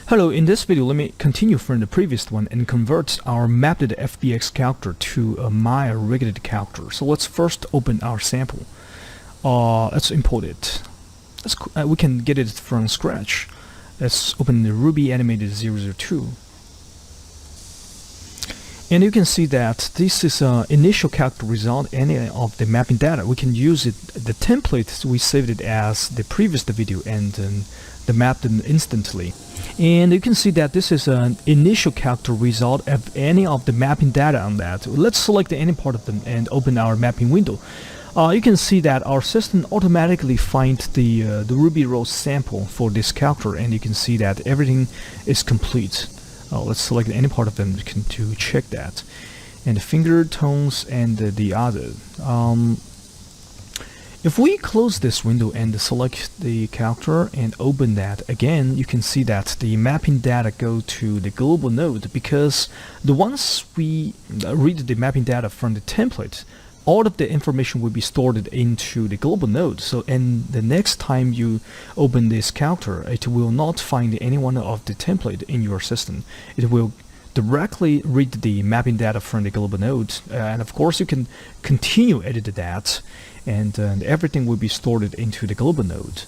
Hello, in this video let me continue from the previous one and convert our mapped FBX character to a Maya regulated character. So let's first open our sample. Let's import it. We can get it from scratch. Let's open the Ruby animated 002. And you can see that this is an initial character without any of the mapping data. We can use it, the template, we saved it as the previous video and the mapped instantly. And you can see that this is an initial character without any of the mapping data on that. Let's select any part of them and open our mapping window. You can see that our system automatically finds the Ruby row sample for this character, and you can see that everything is complete. Let's select any part of them to check that. And the finger tones and the other. If we close this window and select the character and open that again, you can see that the mapping data go to the global node, because once we read the mapping data from the template, all of the information will be stored into the global node. So, and the next time you open this character, it will not find any one of the template in your system. It will directly read the mapping data from the global node, and of course you can continue edit that, and everything will be stored into the global node.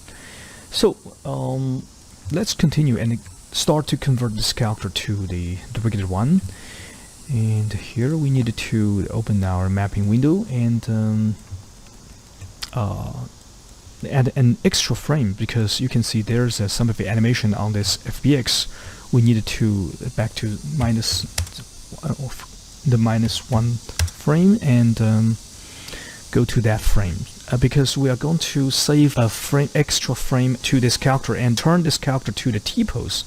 So let's continue and start to convert this character to the regular one. And here we need to open our mapping window and add an extra frame, because you can see there's some of the animation on this FBX. We needed to back to the -1 frame and go to that frame, because we are going to save a extra frame to this character and turn this character to the T-pose.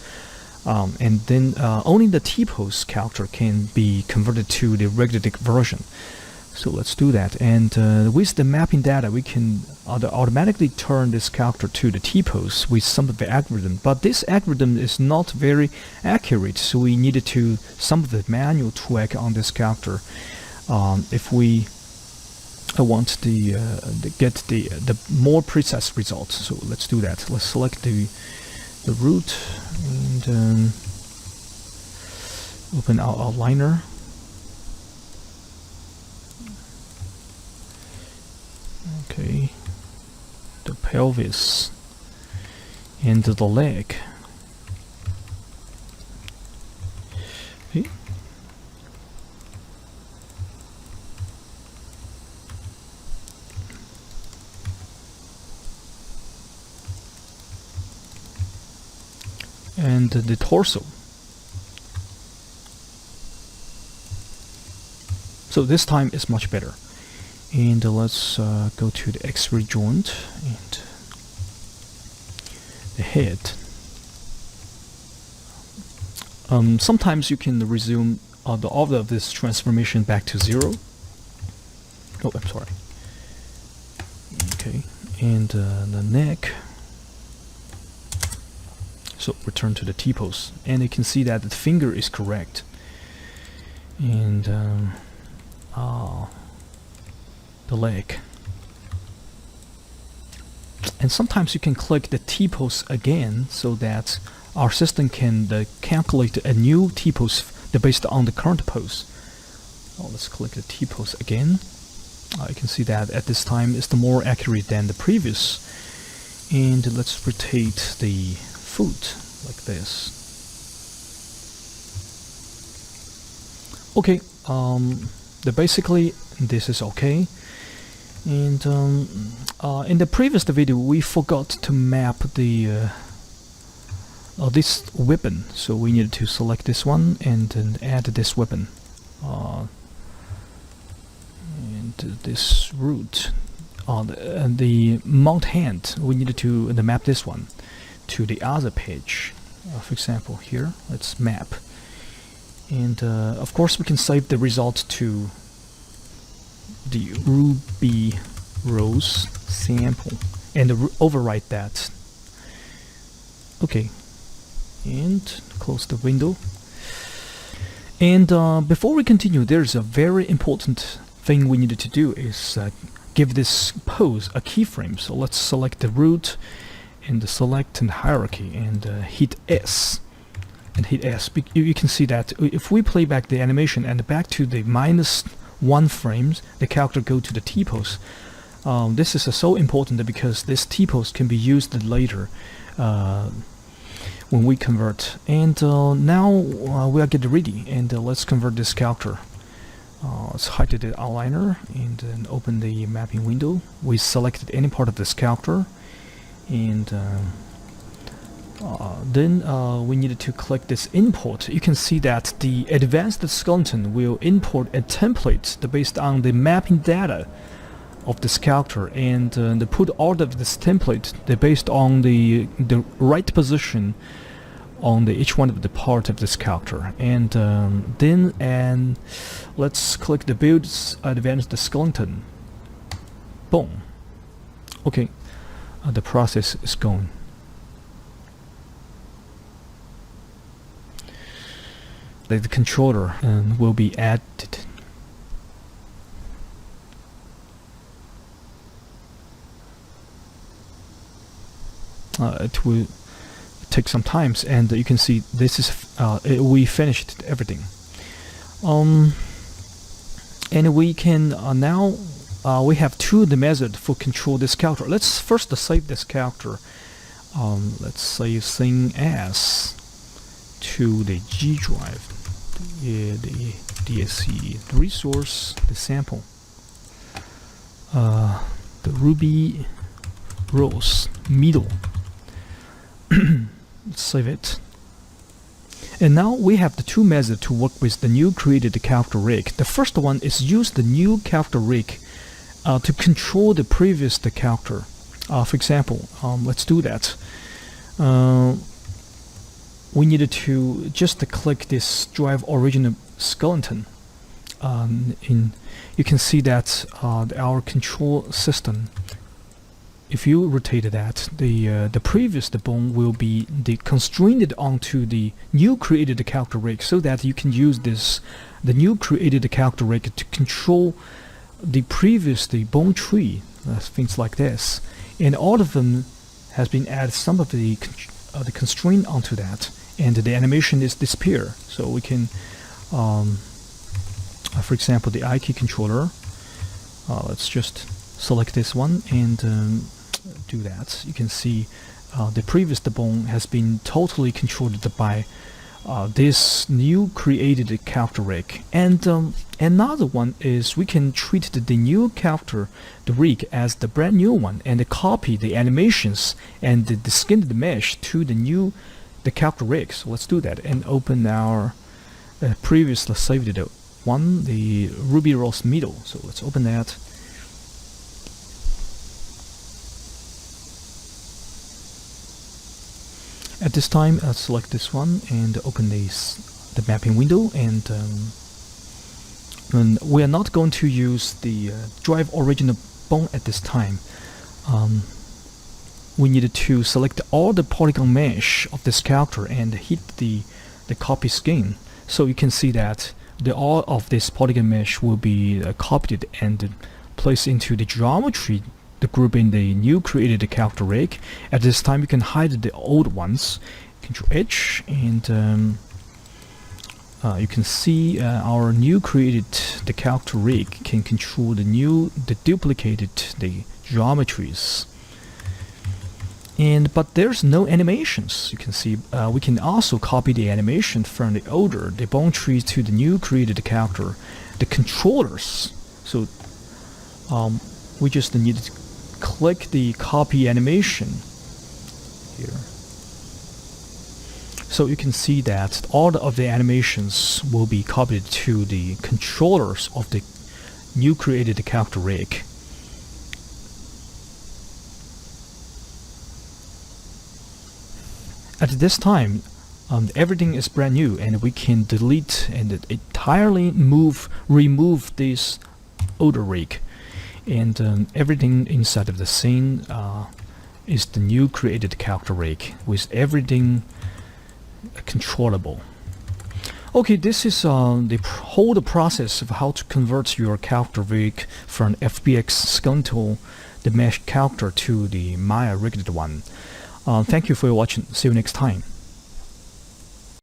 And then only the T-pose character can be converted to the regulated version. So let's do that. And with the mapping data, we can automatically turn this character to the T-pose with some of the algorithm. But this algorithm is not very accurate, so we needed to some of the manual tweak on this character. If we want get the more precise results, so let's do that. Let's select the root and open our outliner. Okay, the pelvis and the leg. Okay. And the torso. So this time is much better. And let's go to the X-ray joint and the head. Sometimes you can resume the order of this transformation back to 0. Oh, I'm sorry. Okay, and the neck. So return to the T-pose, and you can see that the finger is correct. And the leg. And sometimes you can click the T-pose again, so that our system can calculate a new T-pose based on the current pose. Let's click the T-pose again. You can see that at this time it's more accurate than the previous. And let's rotate the foot like this. Okay, basically this is okay. And in the previous video we forgot to map the this weapon, so we needed to select this one and then add this weapon and this root. The mount hand, we needed to map this one to the other page. For example, here let's map, and of course we can save the result to the Ruby rows sample and overwrite that. Okay, and close the window. And before we continue, there's a very important thing we needed to do is give this pose a keyframe. So let's select the root and select and hierarchy and hit S. and hit S. You can see that if we play back the animation and back to the -1 frames, the character go to the T-pose. This is so important because this T-pose can be used later when we convert. And now we are getting ready, and let's convert this character. Let's hide the outliner and then open the mapping window. We selected any part of this character, and then we needed to click this import. You can see that the advanced skeleton will import a template based on the mapping data of this character, and they put all of this template based on the right position on each one of the part of this character. And then let's click the build advanced skeleton. Boom. Okay, the process is going. The controller will be added. It will take some time, and you can see this is we finished everything. And we can now we have two the method for control this character. Let's first save this character. Let's save thing as to the G drive, the DSC, the resource, the sample, the Ruby Rose middle. Let's save it. And now we have the two methods to work with the new created character rig. The first one is use the new character rig to control the previous character. For example, let's do that. We needed to just click this drive original skeleton. You can see that our control system, if you rotate that, the previous bone will be constrained onto the new created character rig, so that you can use the new created character rig to control the previous bone tree, things like this. And all of them has been added some of the constraint onto that, and the animation is disappear. So we can, for example, the I key controller. Let's just select this one and do that. You can see the previous bone has been totally controlled by this new created character rig. And another one is we can treat the new character, the rig, as the brand new one, and copy the animations and the skinned mesh to the character rig. So let's do that and open our previously saved one, the Ruby Rose middle. So let's open that. At this time, select this one and open the mapping window, and we are not going to use the drive original bone at this time. We needed to select all the polygon mesh of this character and hit the copy skin, so you can see that all of this polygon mesh will be copied and placed into the geometry the group in the new created character rig. At this time, you can hide the old ones. Control H, and you can see our new created character rig can control the duplicated geometries. But there's no animations. You can see we can also copy the animation from the older bone tree to the new created character, the controllers. So we just need to click the copy animation here. So you can see that all of the animations will be copied to the controllers of the new created character rig. At this time, everything is brand new, and we can delete and entirely remove this older rig. And everything inside of the scene is the new created character rig with everything controllable. Okay, this is the whole process of how to convert your character rig from FBX skeletal, the mesh character, to the Maya rigged one. Thank you for watching. See you next time.